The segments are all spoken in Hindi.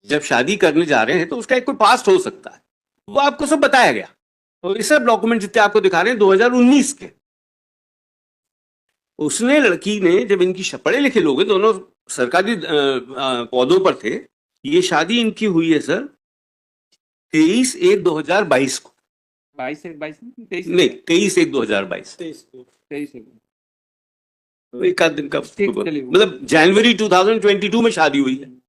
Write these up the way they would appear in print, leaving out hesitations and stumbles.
जब शादी करने जा रहे हैं तो उसका एक कोई पास्ट हो सकता है, वो आपको सब बताया गया। तो ये सब डॉक्यूमेंट जितने आपको दिखा रहे हैं 2019 के। उसने, लड़की ने, जब इनकी पढ़े लिखे लोग हैं, दोनों सरकारी पौधों पर थे, ये शादी इनकी हुई है सर 23/1/2022 को। 22/1/22 नहीं, 23/1/2022। 23 एक आध दिन का ठीक, चलिए। मतलब जनवरी 2022 में शादी हुई है।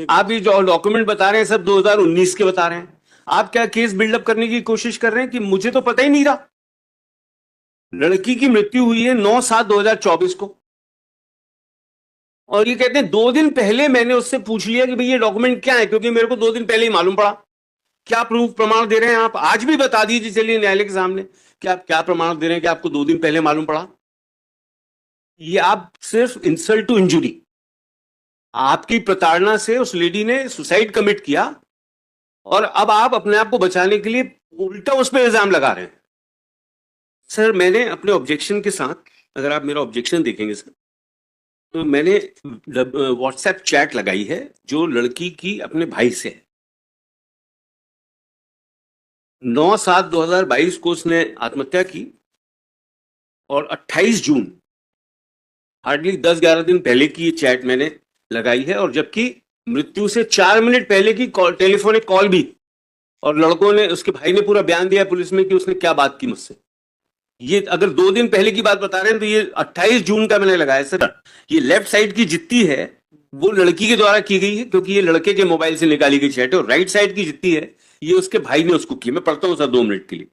आप ये जो डॉक्यूमेंट बता रहे हैं सब 2019 के बता रहे हैं। आप क्या केस बिल्डअप करने की कोशिश कर रहे हैं कि मुझे तो पता ही नहीं रहा। लड़की की मृत्यु हुई है 9/7/2024 को, और ये कहते हैं 2 दिन पहले मैंने उससे पूछ लिया कि भाई ये डॉक्यूमेंट क्या है, क्योंकि मेरे को 2 दिन पहले ही मालूम पड़ा। क्या प्रूफ प्रमाण दे रहे हैं आप? आज भी बता दीजिए चलिए न्यायालय के सामने कि आप क्या प्रमाण दे रहे हैं कि आपको 2 दिन पहले मालूम पड़ा। ये आप सिर्फ इंसल्ट टू इंजुरी, आपकी प्रताड़ना से उस लेडी ने सुसाइड कमिट किया, और अब आप अपने आप को बचाने के लिए उल्टा उस पर इल्जाम लगा रहे हैं। सर, मैंने अपने ऑब्जेक्शन के साथ, अगर आप मेरा ऑब्जेक्शन देखेंगे सर, तो मैंने व्हाट्सएप चैट लगाई है जो लड़की की अपने भाई से है। 9/7/2022 को उसने आत्महत्या की, और 28 जून, हार्डली 10-11 दिन पहले की ये चैट मैंने लगाई है, और जबकि मृत्यु से 4 मिनट पहले की टेलीफोनिक कॉल भी, और लड़कों ने, उसके भाई ने पूरा बयान दिया पुलिस में कि उसने क्या बात की मुझसे। ये अगर 2 दिन पहले की बात बता रहे हैं तो ये 28 जून का मैंने लगाया सर। ये लेफ्ट साइड की जितनी है वो लड़की के द्वारा की गई है, क्योंकि ये लड़के के मोबाइल से निकाली गई चैट है, और राइट साइड की जितनी है ये उसके भाई ने उसको की। मैं पढ़ता हूं सर 2 मिनट के लिए।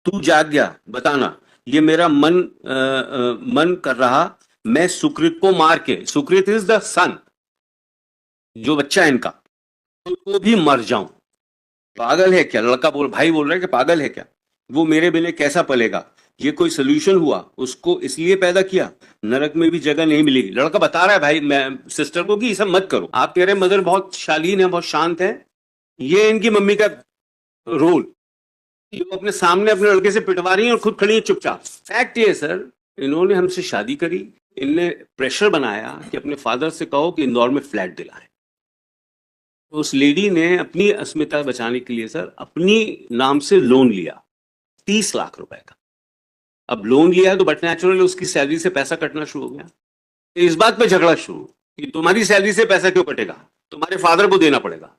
तू जाग गया, बताना, ये मेरा मन कर रहा, मैं सुकृत को मार के, सुकृत इज द सन, जो बच्चा है इनका, तो भी मर जाऊं। पागल है क्या? लड़का भाई बोल रहा है कि पागल है क्या, वो मेरे बिना कैसा पलेगा, ये कोई सोल्यूशन हुआ? उसको इसलिए पैदा किया, नरक में भी जगह नहीं मिलेगी। लड़का बता रहा है भाई, मैं सिस्टर को कि ये सब मत करो। आप कह रहे हैं मदर बहुत शालीन है, बहुत शांत है, ये इनकी मम्मी का रोल, ये अपने सामने अपने लड़के से पिटवा रही है और खुद खड़ी है चुपचाप। फैक्ट ये है सर, इन्होंने हमसे शादी करी, इनने प्रेशर बनाया कि अपने फादर से कहो कि इंदौर में फ्लैट दिलाएं। तो उस लेडी ने अपनी अस्मिता बचाने के लिए सर अपनी नाम से लोन लिया 30 लाख रुपए का। अब लोन लिया है तो बट नेचुरली उसकी सैलरी से पैसा कटना शुरू हो गया। तो इस बात पे झगड़ा शुरू कि तुम्हारी सैलरी से पैसा क्यों कटेगा, तुम्हारे फादर को देना पड़ेगा।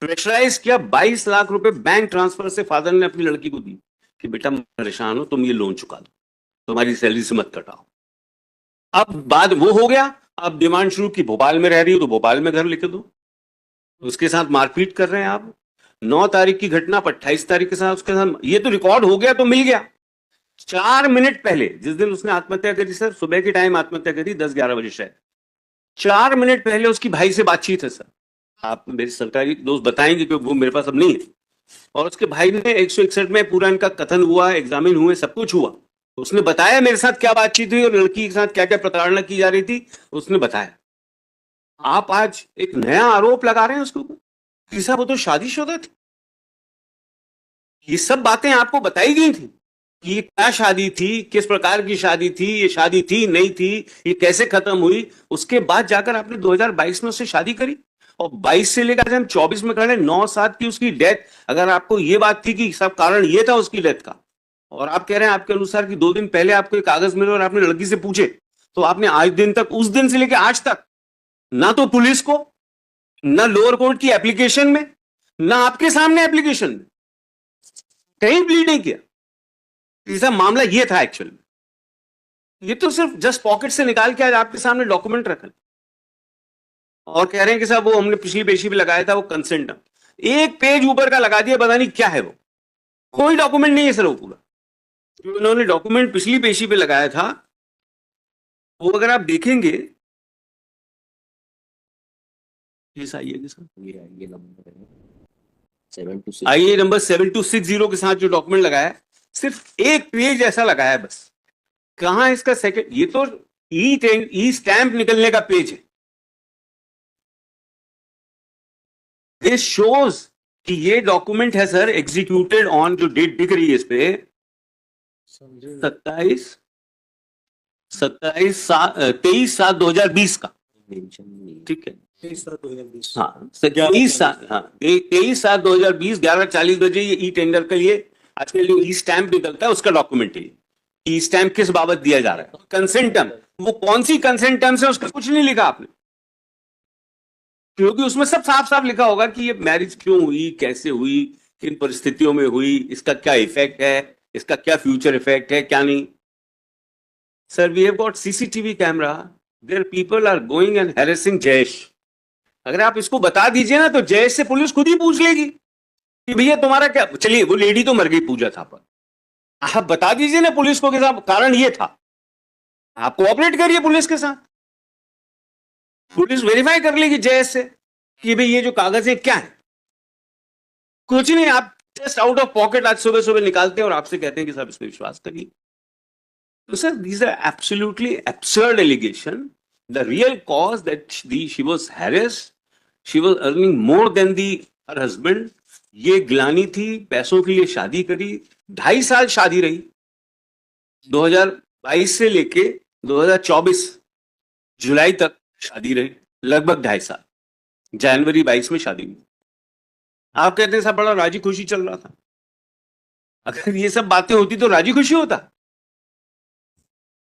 प्रेशराइज किया, 22 लाख रुपए बैंक ट्रांसफर से फादर ने अपनी लड़की को दी कि बेटा मैं परेशान हो, तुम ये लोन चुका दो, तुम्हारी सैलरी से मत कटाओ। अब बाद वो हो गया, अब डिमांड शुरू की भोपाल में रह रही हो तो भोपाल में घर लेके दो। उसके साथ मारपीट कर रहे हैं आप। 9 तारीख की घटना, 28 तारीख के साथ उसके साथ, ये तो रिकॉर्ड हो गया तो मिल गया। 4 मिनट पहले, जिस दिन उसने आत्महत्या करी सर, सुबह के टाइम आत्महत्या करी, 10-11 बजे शायद, 4 मिनट पहले उसकी भाई से बातचीत है सर। आप मेरे सरकारी दोस्त बताएंगे क्योंकि वो मेरे पास अब नहीं है। और उसके भाई ने 161 में पूरा इनका कथन हुआ, एग्जामिन हुए, सब कुछ हुआ। उसने बताया मेरे साथ क्या बातचीत हुई और लड़की के साथ क्या क्या प्रताड़ना की जा रही थी, उसने बताया। आप आज एक नया आरोप लगा रहे हैं उसके ऊपर कि साहब वो तो शादीशुदा थी। ये सब बातें आपको बताई गई थी कि ये क्या शादी थी, किस प्रकार की शादी थी, ये शादी थी नहीं थी, ये कैसे खत्म हुई। उसके बाद जाकर आपने 2022 में उससे शादी करी, और 22 से लेकर हम 24 में खड़े, 9/7 की उसकी डेथ। अगर आपको ये बात थी कि सब कारण ये था उसकी डेथ का, और आप कह रहे हैं आपके अनुसार कि 2 दिन पहले आपको एक कागज मिले और आपने लड़की से पूछे, तो आपने आज दिन तक, उस दिन से लेकर आज तक, ना तो पुलिस को, ना लोअर कोर्ट की एप्लीकेशन में, ना आपके सामने एप्लीकेशन में कहीं प्लीड नहीं किया। इसका मामला ये था एक्चुअल में। ये तो सिर्फ जस्ट पॉकेट से निकाल के आज आपके सामने डॉक्यूमेंट रखा और कह रहे हैं कि साहब वो हमने पिछली पेशी पे लगाया था, वो कंसेंट, एक पेज ऊपर का लगा दिया, पता नहीं क्या है वो, कोई डॉक्यूमेंट नहीं है सर वो पूरा जो उन्होंने डॉक्यूमेंट पिछली पेशी पे लगाया था। वो अगर आप देखेंगे, आइए नंबर 7260 के साथ जो डॉक्यूमेंट लगाया, सिर्फ एक पेज ऐसा लगाया है बस। कहां इसका सेकंड, ये तो ई स्टैंप निकलने का पेज है। दिस शोज कि ये डॉक्यूमेंट है सर एग्जीक्यूटेड ऑन, जो डेट दिख रही है इस पे 23/7/2020 का, ठीक है। 23/7/2020। हाँ 23/7/2020 11:40 बजे ये ई टेंडर के लिए आजकल जो ई स्टैंप निकलता है उसका डॉक्यूमेंट है। ई स्टैंप किस बाबत दिया जा रहा है? Consent term. वो कौन सी कंसेंट टर्म्स है उसका कुछ नहीं लिखा आपने, क्योंकि उसमें सब साफ साफ लिखा होगा कि ये मैरिज क्यों हुई, कैसे हुई, किन परिस्थितियों में हुई, इसका क्या इफेक्ट है, इसका क्या फ्यूचर इफेक्ट है, क्या नहीं। Sir we have got CCTV camera, there people are going and harassing Jayesh. अगर आप इसको बता दीजिए ना तो जयेश से पुलिस खुद ही पूछ लेगी कि भैया तुम्हारा क्या। चलिए वो लेडी तो मर गई पूजा था, पर आप बता दीजिए ना पुलिस को कि साहब कारण ये था, आप कोऑपरेट करिए पुलिस के साथ, पुलिस वेरीफाई कर लेगी जयेश से कि भाई ये जो कागज है क्या है। कुछ नहीं, आप जस्ट आउट ऑफ पॉकेट आज सुबह सुबह निकालते हैं और आपसे कहते हैं कि साहब इस पर विश्वास करिए। तो sir these are absolutely absurd allegation. The real cause that she was harassed, she was earning more than her husband. ये गिलानी थी, पैसों के लिए शादी करी, 2.5 साल शादी रही, 2022 से लेके 2024 जुलाई तक शादी रही, लगभग 2.5 साल। जनवरी 22 में शादी हुई। आप कहते हैं साहब बड़ा राजी खुशी चल रहा था। अगर ये सब बातें होती तो राजी खुशी होता।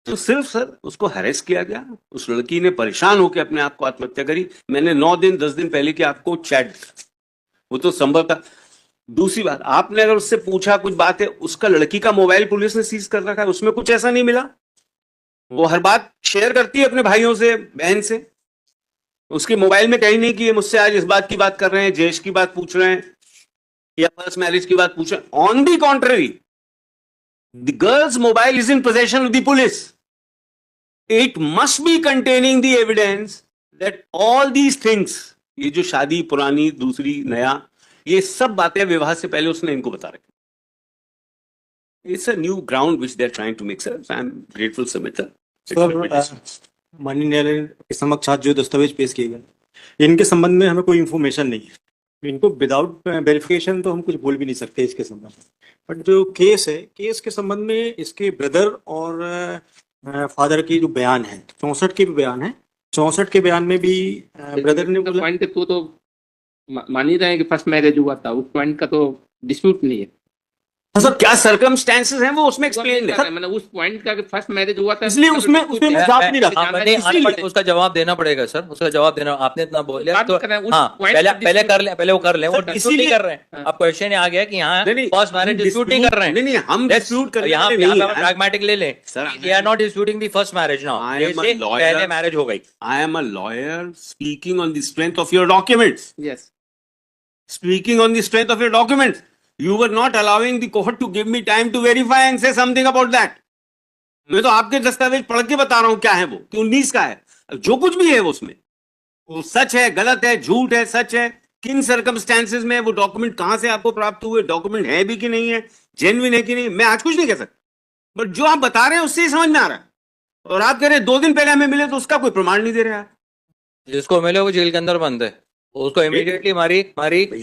तो सिर्फ सर उसको हैरेस किया गया, उस लड़की ने परेशान होकर अपने आप को आत्महत्या करी। मैंने 9 दिन 10 दिन पहले की आपको चैट, वो तो संभव था। दूसरी बात, आपने अगर उससे पूछा कुछ बात है, उसका लड़की का मोबाइल पुलिस ने सीज कर रखा है, उसमें कुछ ऐसा नहीं मिला। वो हर बात शेयर करती है अपने भाइयों से, बहन से। उसके मोबाइल में कहीं नहीं कि ये मुझसे आज इस बात की बात कर रहे हैं, जयेश की बात पूछ रहे हैं या फर्स्ट मैरिज की बात पूछ रहे हैं। On the contrary, the girl's mobile is in possession of the police. It must be containing the evidence that all these things, ये जो शादी पुरानी दूसरी नया, ये सब बातें विवाह से पहले उसने इनको बता रखी। It's a new ground which they're trying to make, sir. So I'm grateful, Samita. माननीय न्यायालय के समक्ष आज जो दस्तावेज पेश किए गए, इनके संबंध में हमें कोई इंफॉर्मेशन नहीं है। इनको विदाउट वेरिफिकेशन तो हम कुछ बोल भी नहीं सकते इसके संबंध में। बट जो केस है, केस के संबंध में इसके ब्रदर और फादर की जो बयान है, 64 के भी बयान है, 64 के बयान में भी ब्रदर ने बोला। पॉइंट तो मान ही रहे हैं कि फर्स्ट मैरिज हुआ था, उस पॉइंट का तो डिस्प्यूट नहीं है। सर क्या सर्कमस्टेंसेस हैं वो उसमें एक्सप्लेन है। मैंने उस पॉइंट का कि फर्स्ट मैरिज हुआ था, इसलिए उसमें हिसाब नहीं रखा। उसका जवाब देना पड़ेगा सर, उसका जवाब देना। आपने इतना बोल लिया तो हाँ, पहले कर ले, पहले वो कर ले। वो डिस्प्यूट नहीं कर रहे हैं। अब क्वेश्चन आ गया कि यहाँ फर्स्ट मैरिज डिस्प्यूट नहीं कर रहे हैं। नहीं हम डिस्प्यूट कर, यहाँ प्रैग्मेटिक ले लें sir. We are not disputing the first marriage now, पहले मैरिज हो गई। I am a lawyer speaking on the strength of your documents. Yes, speaking on the strength of your documents. You were not allowing the court to give me time to verify and say something about that. मैं तो आपके दस्तावेज पढ़ के बता रहा हूं क्या है वो, कि 19 का है। जो कुछ भी है वो उसमें, वो सच है, गलत है, झूठ है, सच है, किन सर्कमस्टेंसेस में, वो डॉक्यूमेंट कहां से आपको प्राप्त हुए, डॉक्यूमेंट है भी कि नहीं है, जेन्युइन है कि नहीं, मैं आज कुछ नहीं कह सकता। बट जो आप बता रहे हैं उससे ही समझ में आ रहा है। और आप कह रहे हैं 2 दिन पहले हमें मिले तो उसका कोई प्रमाण नहीं दे रहे आप। जिसको मिले वो जेल के अंदर बंद है, उसको इमीडिएटली मारी।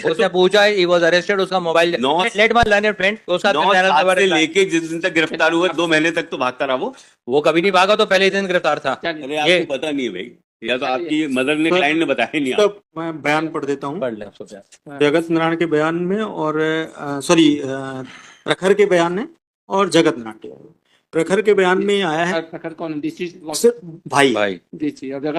उसने पूछा, he was arrested, उसका mobile let my learning friend, उसका लेके जिस दिन तक गिरफ्तार हुआ 2 महीने तक तो भागता रहा वो कभी नहीं भागा, तो पहले दिन गिरफ्तार था। अरे आपको पता नहीं है भाई, या तो आपकी मदर ने, क्लाइंट ने बताया नहीं। तो मैं बयान पढ़ देता हूँ, पढ़ ले जगत नारायण के बयान में और सॉरी प्रखर के बयान में और जगत नारायण के। प्रखर के बयान में आया है, प्रखर कौन? भाई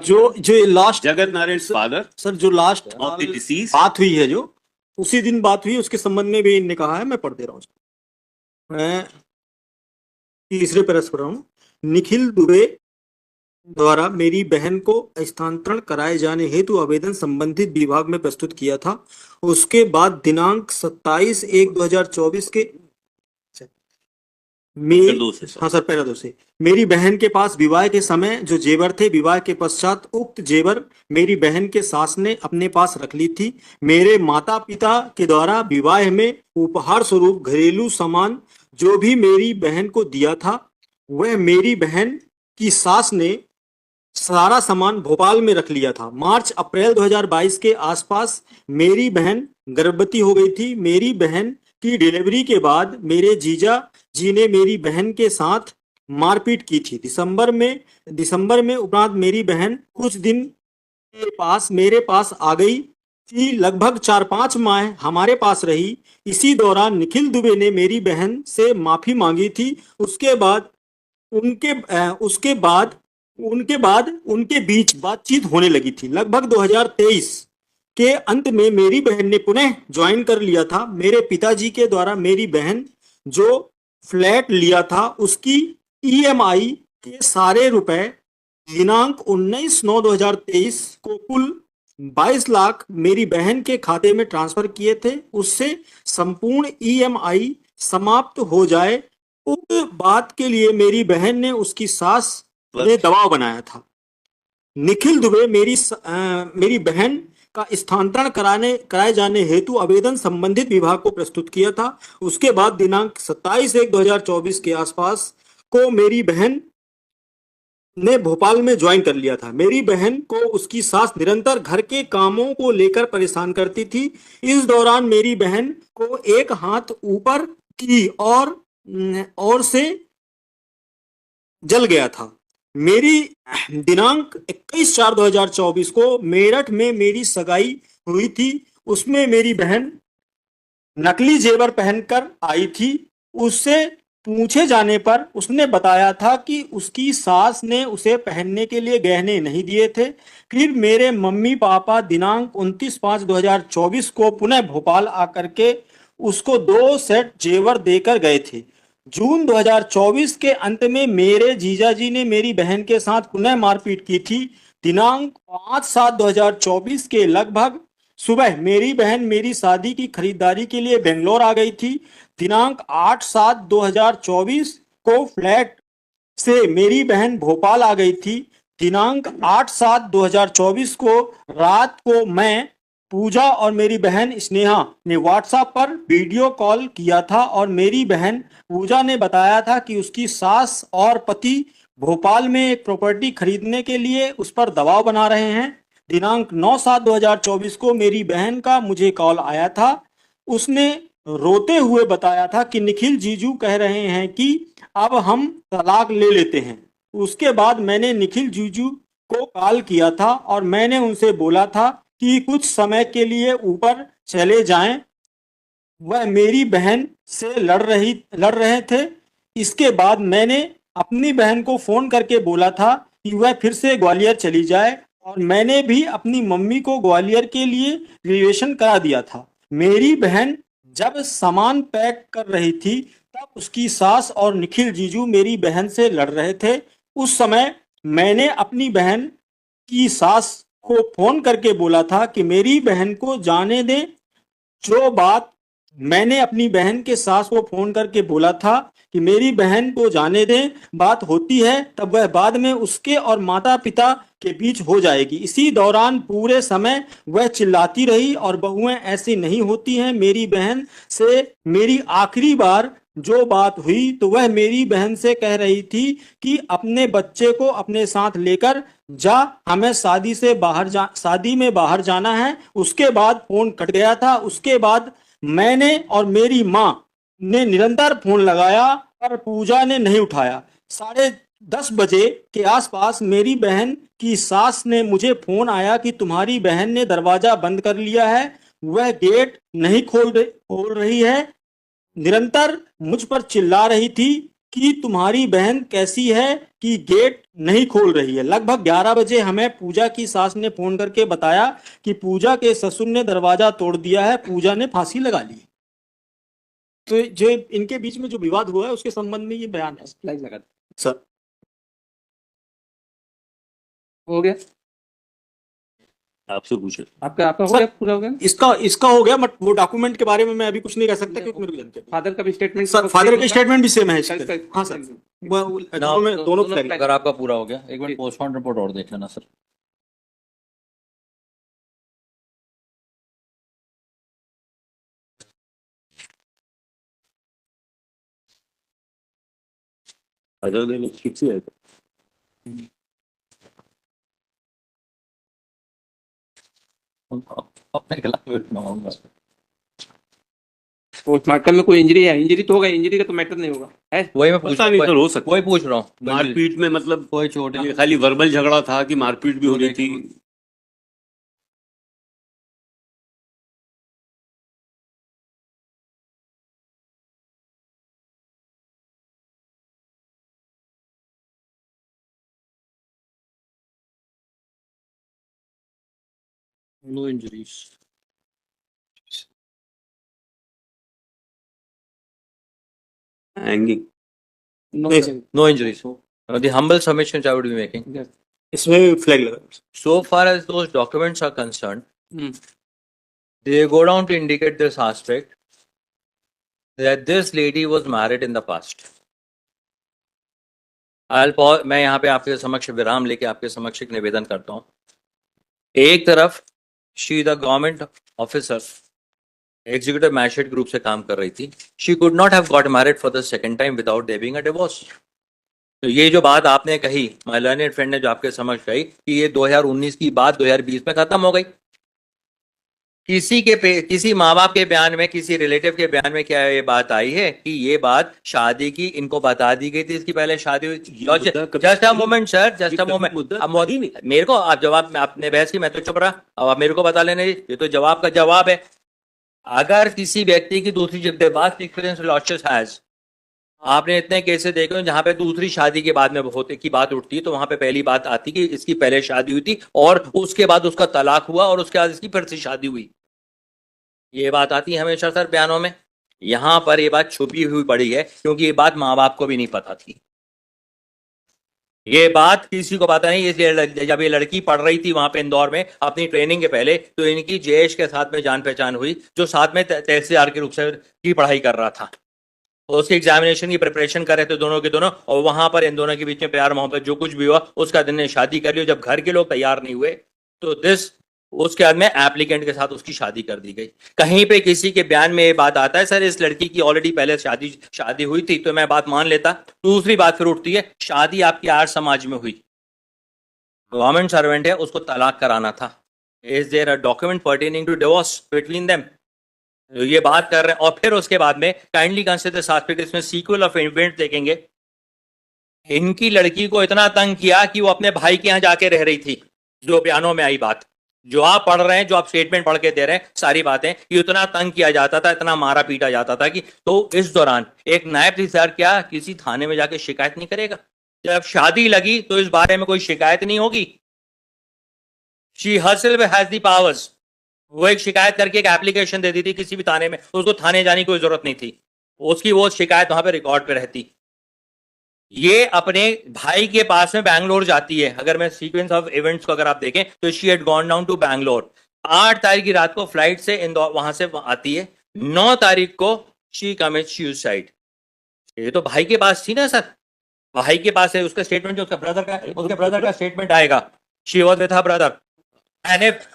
जो last Jagat Narayan father sir, जो लास्ट ऑफ द डिसीज बात हुई है, जो उसी दिन बात हुई, उसके संबंध में भी इनने कहा है। मैं पढ़ दे रहा हूँ, मैं तीसरे पैराग्राफ पढ़ रहा हूँ। निखिल दुबे द्वारा मेरी बहन को स्थानांतरण कराए जाने हेतु आवेदन संबंधित विभाग में प्रस्तुत किया था। उसके बाद दिनांक 27/1/2024 के हाँ सर, पहला 2 से मेरी बहन के पास विवाह के समय जो जेवर थे, विवाह के पश्चात उक्त जेवर मेरी बहन के सास ने अपने पास रख ली थी। मेरे माता पिता के द्वारा विवाह में उपहार स्वरूप घरेलू सामान जो भी मेरी बहन को दिया था, वह मेरी बहन की सास ने सारा सामान भोपाल में रख लिया था। मार्च अप्रैल 2022 के आसपास मेरी बहन गर्भवती हो गई थी। मेरी बहन की डिलीवरी के बाद मेरे जीजा जी ने मेरी बहन के साथ मारपीट की थी। दिसंबर में उपरांत मेरी बहन कुछ दिन मेरे पास आ गई थी। लगभग 4-5 माह हमारे पास रही। इसी दौरान निखिल दुबे ने मेरी बहन से माफी मांगी थी। उसके बाद उनके बीच बातचीत होने लगी थी। लगभग 2023 के अंत में मेरी बहन ने पुनः ज्वाइन कर लिया था। मेरे पिताजी के द्वारा मेरी बहन जो फ्लैट लिया था उसकी ईएमआई के सारे रुपए दिनांक 19/9/2023 को कुल 22 लाख मेरी बहन के खाते में ट्रांसफर किए थे। उससे संपूर्ण ईएमआई समाप्त हो जाए, उक्त बात के लिए मेरी बहन ने उसकी सास ने दबाव बनाया था। निखिल दुबे मेरी बहन का स्थानांतरण कराए जाने हेतु आवेदन संबंधित विभाग को प्रस्तुत किया था। उसके बाद दिनांक 27/1/2024 के आसपास को मेरी बहन ने भोपाल में ज्वाइन कर लिया था। मेरी बहन को उसकी सास निरंतर घर के कामों को लेकर परेशान करती थी। इस दौरान मेरी बहन को एक हाथ ऊपर की और से जल गया था। मेरी दिनांक 21/4/2024 को मेरठ में मेरी सगाई हुई थी। उसमें मेरी बहन नकली जेवर पहनकर आई थी। उससे पूछे जाने पर उसने बताया था कि उसकी सास ने उसे पहनने के लिए गहने नहीं दिए थे। फिर मेरे मम्मी पापा दिनांक 29/5/2024 को पुनः भोपाल आकर के उसको 2 सेट जेवर देकर गए थे। जून 2024 के अंत में मेरे जीजाजी ने मेरी बहन के साथ पुनः मारपीट की थी। दिनांक 5/7/2024 के लगभग सुबह मेरी बहन मेरी शादी की खरीदारी के लिए बेंगलोर आ गई थी। दिनांक 8/7/2024 को फ्लैट से मेरी बहन भोपाल आ गई थी। दिनांक 8/7/2024 को रात को मैं, पूजा और मेरी बहन स्नेहा ने व्हाट्सएप पर वीडियो कॉल किया था और मेरी बहन पूजा ने बताया था कि उसकी सास और पति भोपाल में एक प्रॉपर्टी खरीदने के लिए उस पर दबाव बना रहे हैं। दिनांक 9/7/2024 को मेरी बहन का मुझे कॉल आया था। उसने रोते हुए बताया था कि निखिल जीजू कह रहे हैं कि अब हम तलाक ले लेते हैं। उसके बाद मैंने निखिल जीजू को कॉल किया था और मैंने उनसे बोला था कि कुछ समय के लिए ऊपर चले जाएं। वह मेरी बहन से लड़ रहे थे। इसके बाद मैंने अपनी बहन को फोन करके बोला था कि वह फिर से ग्वालियर चली जाए और मैंने भी अपनी मम्मी को ग्वालियर के लिए रिजर्वेशन करा दिया था। मेरी बहन जब सामान पैक कर रही थी तब उसकी सास और निखिल जीजू मेरी बहन से लड़ रहे थे। उस समय मैंने अपनी बहन की सास को फोन करके बोला था कि मेरी बहन को जाने दें। जो बात मैंने अपनी बहन के सास को फोन करके बोला था कि मेरी बहन को जाने दें, बात होती है तब वह बाद में उसके और माता पिता के बीच हो जाएगी। इसी दौरान पूरे समय वह चिल्लाती रही और बहुएं ऐसी नहीं होती हैं। मेरी बहन से मेरी आखिरी बार जो बात हुई तो वह मेरी बहन से कह रही थी कि अपने बच्चे को अपने साथ लेकर जा, हमें शादी में बाहर जाना है। उसके बाद फोन कट गया था। उसके बाद मैंने और मेरी माँ ने निरंतर फोन लगाया पर पूजा ने नहीं उठाया। 10:30 बजे के आसपास मेरी बहन की सास ने मुझे फोन आया कि तुम्हारी बहन ने दरवाजा बंद कर लिया है, वह गेट नहीं खोल रही है। निरंतर मुझ पर चिल्ला रही थी कि तुम्हारी बहन कैसी है कि गेट नहीं खोल रही है। लगभग 11 बजे हमें पूजा की सास ने फोन करके बताया कि पूजा के ससुर ने दरवाजा तोड़ दिया है, पूजा ने फांसी लगा ली। तो जो इनके बीच में जो विवाद हुआ है उसके संबंध में ये बयान है। लगा सर हो गया, आपसे पूछे आपका हो गया, पूरा हो गया। इसका हो गया, बट वो डॉक्यूमेंट के बारे में मैं अभी कुछ नहीं कह सकता क्योंकि मेरे को जानकारी नहीं। फादर का भी स्टेटमेंट, सर फादर का स्टेटमेंट भी सेम है। हाँ सर, दोनों अगर आपका पूरा हो गया, एक मिनट पोस्टमार्टम रिपोर्ट और देख लेना सर। पोस्टमार्टम में कोई इंजरी है, इंजरी तो होगा, इंजरी का तो मैटर नहीं होगा है। वही मैं पता नहीं सर, हो सकता वही पूछ रहा हूँ। मारपीट में मतलब कोई चोट खाली वर्बल झगड़ा था कि मारपीट भी हो रही थी। No injuries. Hanging. No injuries. The humble submissions I would be making. इसमें भी फ्लैग लगा। So far as those documents are concerned, Hmm. they go down to indicate this aspect that this lady was married in the past. मैं यहाँ पे आपके समक्ष विराम लेके आपके समक्ष एक निवेदन करता हूँ। एक तरफ she the government officer executive magistrate group से काम कर रही थी। She could not have got married for the second time without their being a divorce. तो ये जो बात आपने कही, माय लर्नेड फ्रेंड ने जो आपके समझ कही कि ये 2019 की बात 2020 में खत्म हो गई। किसी माँ बाप के बयान में, किसी रिलेटिव के बयान में क्या ये बात आई है कि ये बात शादी की इनको बता दी गई थी, इसकी पहले शादी हुई थी? Just a moment sir, just a moment. अब मोदी मेरे को आप जवाब, आपने बहस की, मैं तो चुप रहा, अब आप मेरे को बता लेने, ये तो जवाब का जवाब है। अगर किसी व्यक्ति की दूसरी एक्सपीरियंस लॉसेस हैज, आपने इतने केसेस देखे हैं जहां पे दूसरी शादी के बाद में होते की बात उठती है, तो वहां पे पहली बात आती कि इसकी पहले शादी हुई थी और उसके बाद उसका तलाक हुआ और उसके बाद इसकी फिर से शादी हुई। ये बात आती है हमेशा सर बयानों में। यहां पर ये बात छुपी हुई पड़ी है क्योंकि ये बात माँ बाप को भी नहीं पता थी। ये बात किसी को पता नहीं। इसलिए जब ये लड़की पढ़ रही थी वहां पे इंदौर में अपनी ट्रेनिंग के पहले, तो इनकी जयेश के साथ में जान पहचान हुई जो साथ में तहसीलदार के रूप से की पढ़ाई कर रहा था। उसकी एग्जामिनेशन की प्रिपरेशन कर रहे थे दोनों के दोनों, और वहां पर इन दोनों के बीच में प्यार मोहब्बत जो कुछ भी हुआ उसका दिन ने शादी कर ली। जब घर के लोग तैयार नहीं हुए तो उसके बाद में एप्लीकेंट के साथ उसकी शादी कर दी गई। कहीं पे किसी के बयान में ये बात आता है सर इस लड़की की ऑलरेडी पहले शादी हुई थी, तो मैं बात मान लेता। दूसरी बात फिर उठती है शादी आपकी आर्य समाज में हुई, गवर्नमेंट सर्वेंट है, उसको तलाक कराना था। Is there a document pertaining to divorce between them? ये बात कर रहे हैं। और फिर उसके बाद में काइंडली कंसीडर दिस एस्पेक्ट, इसमें सीक्वल ऑफ इवेंट देखेंगे। इनकी लड़की को इतना तंग किया कि वो अपने भाई के यहाँ जाके रह रही थी, जो बयानों में आई बात, जो आप पढ़ रहे हैं, जो आप स्टेटमेंट पढ़ के दे रहे हैं, सारी बातें, ये इतना तंग किया जाता था, इतना मारा पीटा जाता था कि तो इस दौरान एक नायब तहसीलदार क्या किसी थाने में जाके शिकायत नहीं करेगा? जब शादी लगी तो इस बारे में कोई शिकायत नहीं होगी। She herself has the powers. वो एक शिकायत करके एक एप्लीकेशन दे दी थी किसी भी थाने में, उसको थाने जाने की कोई जरूरत नहीं थी, उसकी वो शिकायत वहां पे रिकॉर्ड पे रहती। ये अपने भाई के पास में बैंगलोर जाती है। अगर मैं सीक्वेंस ऑफ इवेंट्स को अगर आप देखें तो she had gone down to Bangalore. 8 तारीख की रात को फ्लाइट से इंदौर वहां से आती है। 9 तारीख को शी कमिट्स सुसाइड। ये तो भाई के पास थी ना सर, भाई के पास है। उसका स्टेटमेंट जो उसके ब्रदर का स्टेटमेंट आएगा, she was with her brother.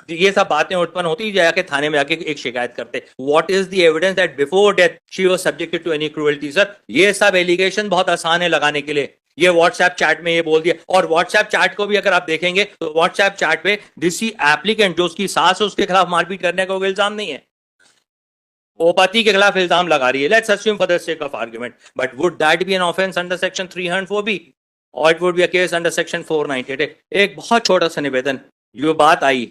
ये सब बातें उत्पन्न होती जाके थाने में जाके एक शिकायत करते। What is the evidence that before death she was subjected to any cruelty? Sir ये सब एलिगेशन बहुत आसान है लगाने के लिए। ये व्हाट्सएप चैट में ये बोल दिया, और व्हाट्सएप चैट को भी अगर आप देखेंगे तो व्हाट्सएप चैट पे किसी एप्लीकेंट जो उसकी सास है उसके खिलाफ मारपीट करने का कोई इल्जाम नहीं है, वो पति के खिलाफ इल्जाम लगा रही है। Let's assume for the sake of argument, but would that be an offence under section 304B और it would be a case under section 498? एक बहुत छोटा सा निवेदन, जो बात आई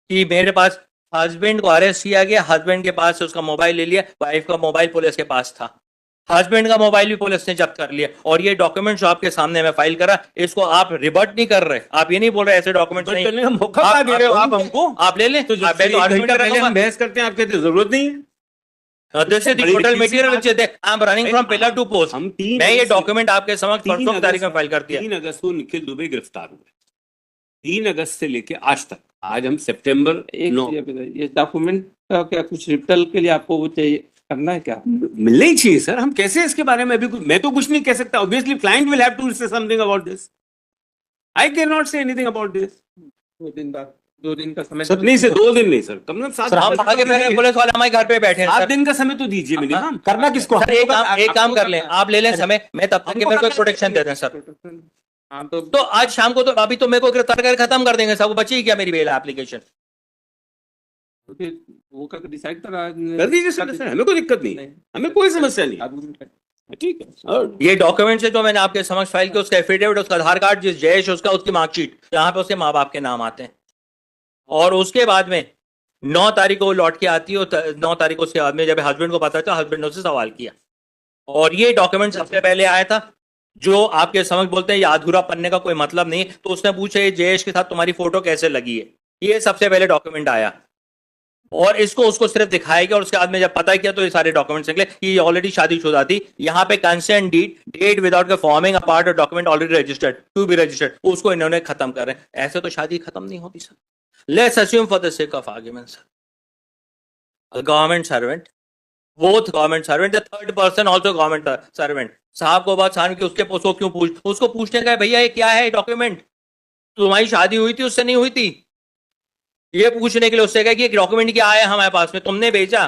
कि मेरे पास हस्बैंड को अरेस्ट किया गया, हस्बैंड के पास से उसका मोबाइल ले लिया, वाइफ का मोबाइल पुलिस के पास था, हस्बैंड का मोबाइल भी पुलिस ने जब्त कर लिया, और ये डॉक्यूमेंट जो आपके सामने मैं फाइल करा, इसको आप रिबर्ट नहीं कर रहे। आप ये नहीं बोल रहे ऐसे डॉक्यूमेंट नहीं, मौका दे रहे हो आप हमको, आप ले लें। तो हम बहस करते हैं, आप कहते जरूरत नहीं है। This is the total material which is there. I'm running from pillar to post. मैं ये डॉक्यूमेंट आपके समक्ष परसों की तारीख में फाइल कर दिया। 3 अगस्त को निखिल दुबे गिरफ्तार हुए। 3 अगस्त से लेके आज तक, आज हम सितंबर 9। ये डॉक्यूमेंट का क्या कुछ रिटर्न के लिए आपको वो चाहिए करना है क्या? मिलना ही चाहिए सर। हम कैसे इसके बारे में अभी मैं तो कुछ नहीं कह सकता। Obviously client will have to say something about this. I can not say anything about this. 2 दिन का समय सर नहीं, सर 2 दिन नहीं सर, कम से कम 7 दिन। पुलिस वाले हमारे घर पे बैठे हैं। 7 दिन का समय तो दीजिए मिनिमम। करना किसको? एक काम कर लें, आप ले लें समय, मैं तब तक मेरे को प्रोटेक्शन दे दें सर। तो आज शाम को, तो अभी तो मेरे को गिरफ्तार कर खत्म कर देंगे, सब बची क्या मेरी बेल एप्लीकेशन? वो का डिसाइड कर दीजिए सर, हमें कोई दिक्कत नहीं, हमें कोई समस्या नहीं। ठीक है। ये डॉक्यूमेंट से जो मैंने आपके समक्ष फाइल किया, उसका एफिडेविट, उसका आधार कार्ड, जिस जयेश उसका, उसकी मार्कशीट, यहाँ पे उसके माँ बाप के नाम आते हैं। और उसके बाद में 9 तारीख को लौट के आती है, और 9 तारीख को उसके बाद में जब हस्बैंड को पता था, हस्बैंड ने उससे सवाल किया, और ये डॉक्यूमेंट सबसे पहले आया था। जो आपके समझ बोलते हैं ये अधूरा पन्ने का कोई मतलब नहीं, तो उसने पूछा ये जयेश के साथ तुम्हारी फोटो कैसे लगी है? ये सबसे पहले डॉक्यूमेंट आया और इसको उसको सिर्फ दिखाया गया और उसके बाद में जब पता किया तो ये सारे डॉक्यूमेंट्स निकले कि ये ऑलरेडी शादीशुदा थी। यहाँ पे consent deed date without forming a part of document already registered to be registered, उसको इन्होंने खत्म कर रहे हैं। ऐसे तो शादी खत्म नहीं होती sir. Let's assume for the sake of argument sir, government servant, both government servant, the third person also government servant, साहब को बात सामने की उसको क्यों उसको पूछने का भैया ये क्या है डॉक्यूमेंट, तुम्हारी शादी हुई थी उससे नहीं हुई थी, ये पूछने के लिए उससे कहा कि डॉक्यूमेंट क्या आया हमारे पास में, तुमने भेजा।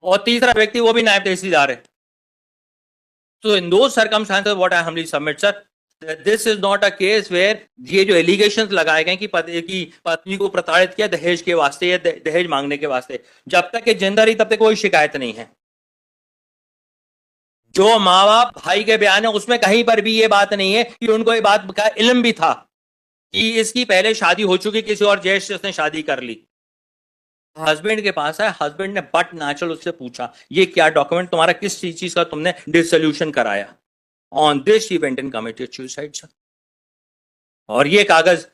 और तीसरा व्यक्ति वो भी नायब तहसीलदार है। तो इन दो circumstances what I humbly submit sir, this is not a case where ये जो एलिगेशंस लगाए गए कि पत्नी को प्रताड़ित किया दहेज के वास्ते या दहेज मांगने के वास्ते, जब तक ये जिंदा रही तब तक कोई शिकायत नहीं है। जो माँ बाप भाई के बयान है उसमें कहीं पर भी ये बात नहीं है कि उनको ये बात का इल्म भी था कि इसकी पहले शादी हो चुकी, किसी और ज्येष्ठ से उसने शादी कर ली। हस्बैंड के पास है, हस्बैंड ने बट नेचुरल उससे पूछा ये क्या डॉक्यूमेंट तुम्हारा, किस चीज का तुमने डिसोल्यूशन कराया। On this he went and committed suicide sir. और ये कागज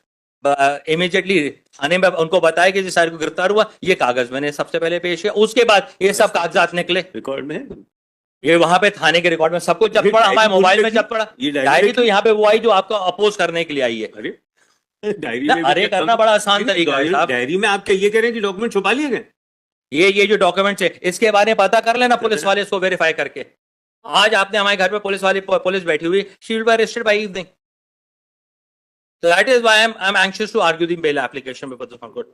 इमीडिएटली थाने में उनको बताया कि जिस को गिरफ्तार हुआ, ये कागज मैंने सबसे पहले पेश किया। उसके बाद ये सब कागजात निकले रिकॉर्ड में है। ये वहां पे थाने के रिकॉर्ड में सब कुछ जब पड़ा, हमारे मोबाइल में जब पड़ा। ये डायरी तो यहाँ पे वो आई जो आपको अपोज करने के लिए आई है। अरे डायरी ना, में अरे करना बड़ा आसान तरीका है साहब। डायरी में आप क्या ये कह रहे हैं कि डॉक्यूमेंट छुपा लिए गए? ये जो डॉक्यूमेंट्स है इसके बारे में पता कर लेना पुलिस वाले, इसको वेरीफाई करके। आज आपने हमारे घर पे पुलिस बैठी हुई, she will be arrested by evening. So that is why I'm anxious to argue the bail application before the Supreme Court.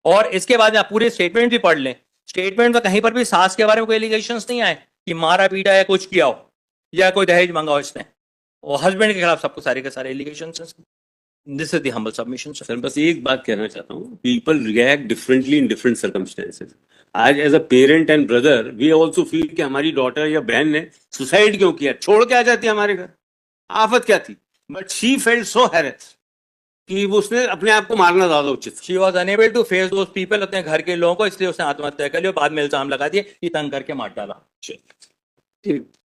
और इसके बाद आप पूरे स्टेटमेंट भी पढ़ लें। स्टेटमेंट में कहीं पर भी सास के बारे में कोई एलिगेशंस नहीं आए कि मारा पीटा या कुछ किया हो या कोई दहेज मांगा हो इसने, और हस्बैंड के खिलाफ सबको सारे के सारे एलिगेशंस हैं। This is the humble submission sir बस एक बात कहना चाहता हूँ, people react differently in different circumstances. आज as a parent and brother we also feel कि हमारी डॉटर या बहन ने सुसाइड क्यों किया, छोड़ के आ जाती हमारे घर, आफत क्या थी। But she felt so harass कि उसने अपने आप को मारना ज्यादा उचित। She was unable to face those people, अपने घर के लोगों को, इसलिए उसने आत्महत्या कर ली और बाद में इल्जाम लगा दिए कि तंग करके मार डाला।